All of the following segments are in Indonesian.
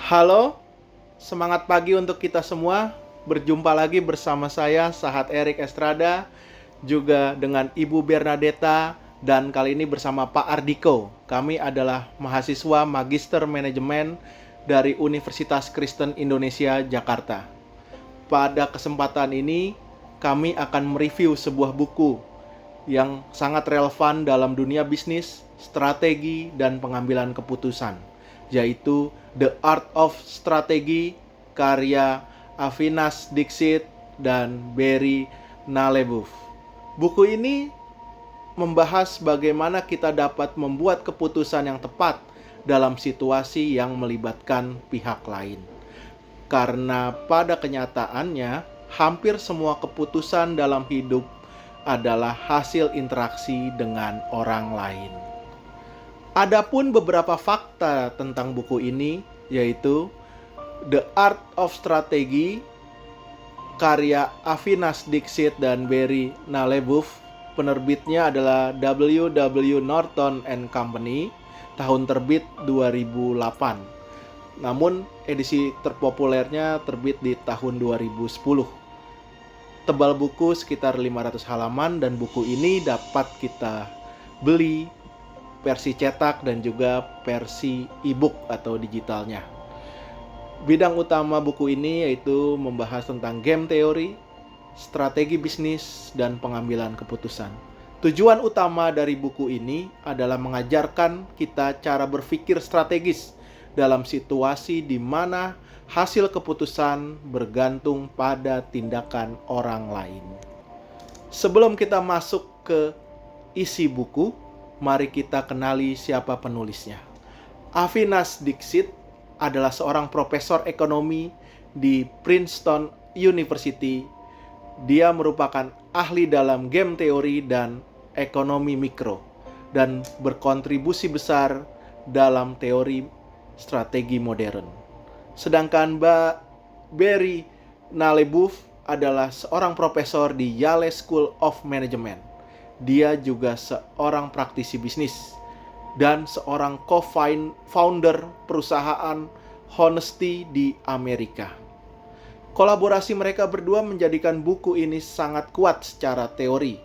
Halo, semangat pagi untuk kita semua. Berjumpa lagi bersama saya, Sahat Erik Estrada, juga dengan Ibu Bernadetta, dan kali ini bersama Pak Ardiko. Kami adalah mahasiswa Magister Manajemen dari Universitas Kristen Indonesia, Jakarta. Pada kesempatan ini, kami akan mereview sebuah buku yang sangat relevan dalam dunia bisnis, strategi, dan pengambilan keputusan, yaitu The Art of Strategy karya Avinash Dixit dan Barry Nalebuff. Buku ini membahas bagaimana kita dapat membuat keputusan yang tepat dalam situasi yang melibatkan pihak lain. Karena pada kenyataannya, hampir semua keputusan dalam hidup adalah hasil interaksi dengan orang lain. Adapun beberapa fakta tentang buku ini, yaitu The Art of Strategy karya Avinash Dixit dan Barry Nalebuff. Penerbitnya adalah W.W. Norton and Company, tahun terbit 2008. Namun edisi terpopulernya terbit di tahun 2010. Tebal buku sekitar 500 halaman dan buku ini dapat kita beli versi cetak dan juga versi e-book atau digitalnya. Bidang utama buku ini yaitu membahas tentang game teori, strategi bisnis, dan pengambilan keputusan. Tujuan utama dari buku ini adalah mengajarkan kita cara berpikir strategis dalam situasi di mana hasil keputusan bergantung pada tindakan orang lain. Sebelum kita masuk ke isi buku, mari kita kenali siapa penulisnya. Avinash Dixit adalah seorang profesor ekonomi di Princeton University. Dia merupakan ahli dalam game teori dan ekonomi mikro dan berkontribusi besar dalam teori strategi modern. Sedangkan Barry Nalebuff adalah seorang profesor di Yale School of Management. Dia juga seorang praktisi bisnis dan seorang co-founder perusahaan Honesty di Amerika. Kolaborasi mereka berdua menjadikan buku ini sangat kuat secara teori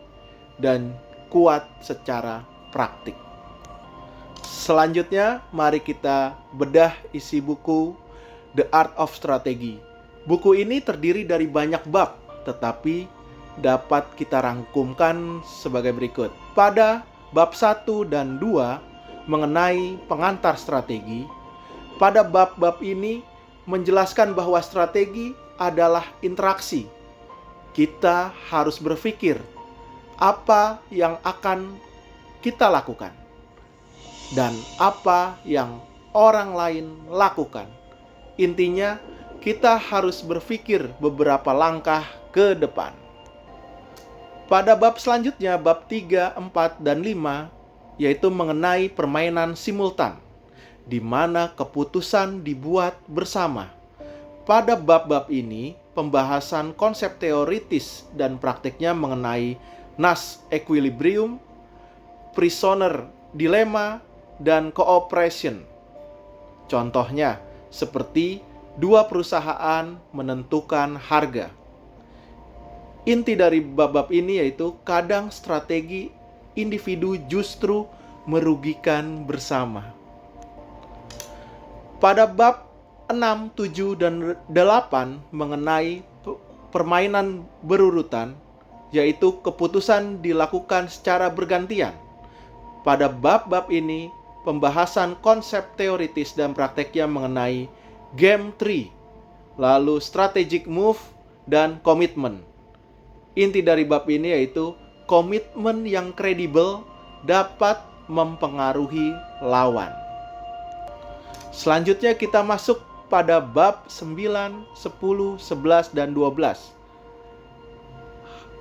dan kuat secara praktik. Selanjutnya, mari kita bedah isi buku The Art of Strategy. Buku ini terdiri dari banyak bab, tetapi dapat kita rangkumkan sebagai berikut. Pada bab 1 dan 2 mengenai pengantar strategi, pada bab-bab ini menjelaskan bahwa strategi adalah interaksi. Kita harus berpikir apa yang akan kita lakukan dan apa yang orang lain lakukan. Intinya, kita harus berpikir beberapa langkah ke depan. Pada bab selanjutnya, bab 3, 4, dan 5, yaitu mengenai permainan simultan, di mana keputusan dibuat bersama. Pada bab-bab ini, pembahasan konsep teoritis dan praktiknya mengenai Nash equilibrium, prisoner dilemma, dan cooperation. Contohnya, seperti dua perusahaan menentukan harga. Inti dari bab-bab ini yaitu kadang strategi individu justru merugikan bersama. Pada bab 6, 7, dan 8 mengenai permainan berurutan, yaitu keputusan dilakukan secara bergantian. Pada bab-bab ini, pembahasan konsep teoritis dan prakteknya mengenai game tree, lalu strategic move, dan komitmen. Inti dari bab ini yaitu komitmen yang kredibel dapat mempengaruhi lawan. Selanjutnya kita masuk pada bab 9, 10, 11, dan 12.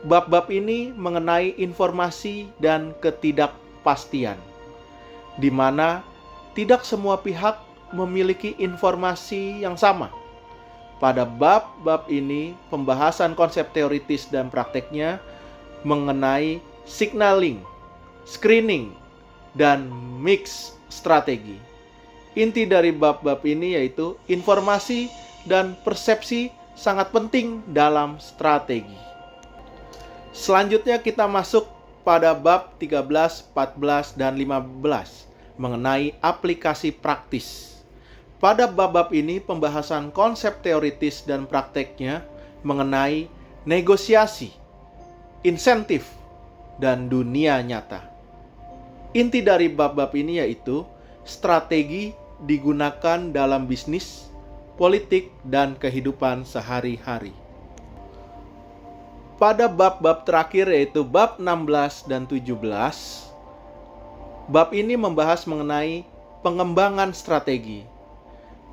Bab-bab ini mengenai informasi dan ketidakpastian, di mana tidak semua pihak memiliki informasi yang sama. Pada bab-bab ini, pembahasan konsep teoritis dan prakteknya mengenai signaling, screening, dan mix strategi. Inti dari bab-bab ini yaitu informasi dan persepsi sangat penting dalam strategi. Selanjutnya kita masuk pada bab 13, 14, dan 15 mengenai aplikasi praktis. Pada bab-bab ini pembahasan konsep teoritis dan prakteknya mengenai negosiasi, insentif, dan dunia nyata. Inti dari bab-bab ini yaitu strategi digunakan dalam bisnis, politik, dan kehidupan sehari-hari. Pada bab-bab terakhir yaitu bab 16 dan 17, bab ini membahas mengenai pengembangan strategi.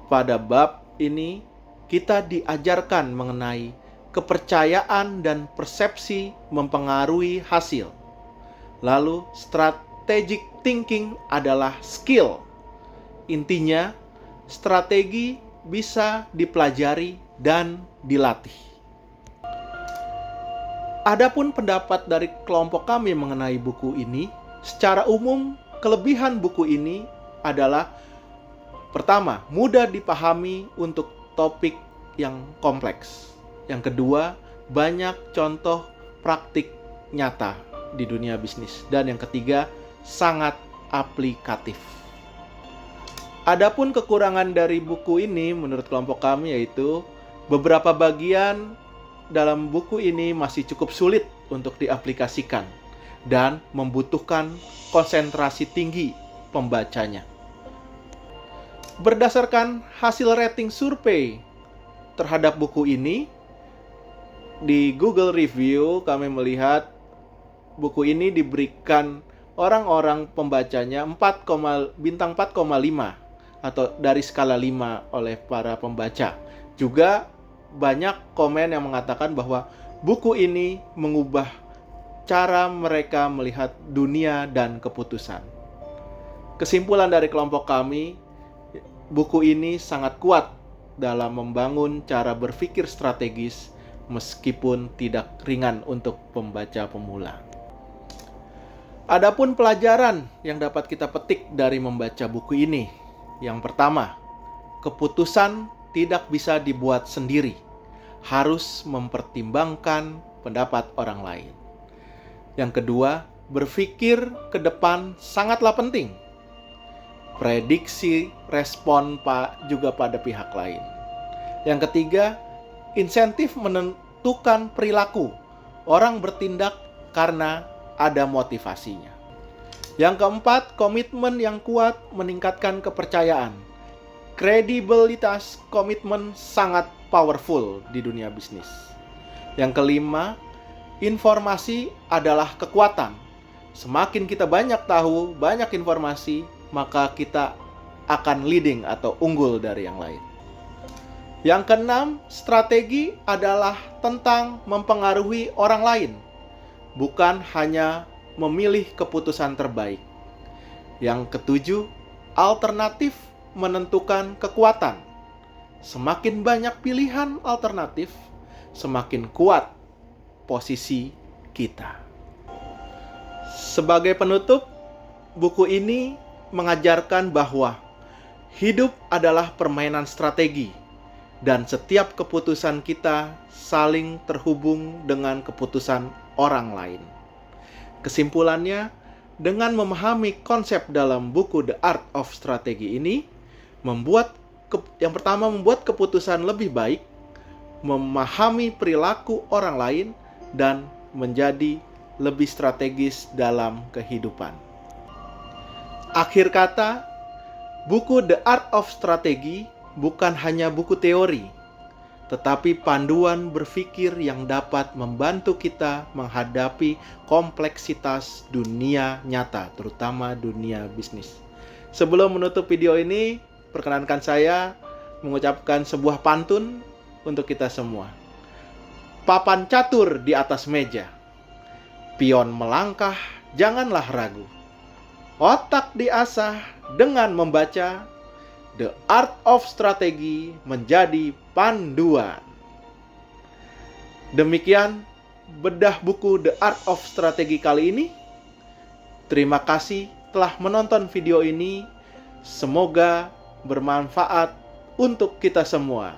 Pada bab ini kita diajarkan mengenai kepercayaan dan persepsi mempengaruhi hasil. Lalu strategic thinking adalah skill. Intinya, strategi bisa dipelajari dan dilatih. Adapun pendapat dari kelompok kami mengenai buku ini, secara umum kelebihan buku ini adalah pertama, mudah dipahami untuk topik yang kompleks. Yang kedua, banyak contoh praktik nyata di dunia bisnis. Dan yang ketiga, sangat aplikatif. Adapun kekurangan dari buku ini menurut kelompok kami yaitu beberapa bagian dalam buku ini masih cukup sulit untuk diaplikasikan dan membutuhkan konsentrasi tinggi pembacanya. Berdasarkan hasil rating survei terhadap buku ini, di Google Review kami melihat buku ini diberikan orang-orang pembacanya bintang 4,5 atau dari skala 5 oleh para pembaca. Juga banyak komen yang mengatakan bahwa buku ini mengubah cara mereka melihat dunia dan keputusan. Kesimpulan dari kelompok kami, buku ini sangat kuat dalam membangun cara berpikir strategis meskipun tidak ringan untuk pembaca pemula. Adapun pelajaran yang dapat kita petik dari membaca buku ini. Yang pertama, keputusan tidak bisa dibuat sendiri. Harus mempertimbangkan pendapat orang lain. Yang kedua, berpikir ke depan sangatlah penting. Prediksi respon juga pada pihak lain. Yang ketiga, insentif menentukan perilaku. Orang bertindak karena ada motivasinya. Yang keempat, komitmen yang kuat meningkatkan kepercayaan. Kredibilitas komitmen sangat powerful di dunia bisnis. Yang kelima, informasi adalah kekuatan. Semakin kita banyak tahu, banyak informasi, maka kita akan leading atau unggul dari yang lain. Yang keenam, strategi adalah tentang mempengaruhi orang lain, bukan hanya memilih keputusan terbaik. Yang ketujuh, alternatif menentukan kekuatan. Semakin banyak pilihan alternatif, semakin kuat posisi kita. Sebagai penutup, buku ini mengajarkan bahwa hidup adalah permainan strategi dan setiap keputusan kita saling terhubung dengan keputusan orang lain. Kesimpulannya, dengan memahami konsep dalam buku The Art of Strategy ini, yang pertama membuat keputusan lebih baik, memahami perilaku orang lain, dan menjadi lebih strategis dalam kehidupan. Akhir kata, buku The Art of Strategy bukan hanya buku teori, tetapi panduan berpikir yang dapat membantu kita menghadapi kompleksitas dunia nyata, terutama dunia bisnis. Sebelum menutup video ini, perkenankan saya mengucapkan sebuah pantun untuk kita semua. Papan catur di atas meja, pion melangkah, janganlah ragu. Otak diasah dengan membaca, The Art of Strategy menjadi panduan. Demikian bedah buku The Art of Strategy kali ini. Terima kasih telah menonton video ini. Semoga bermanfaat untuk kita semua.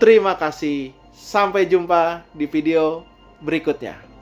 Terima kasih. Sampai jumpa di video berikutnya.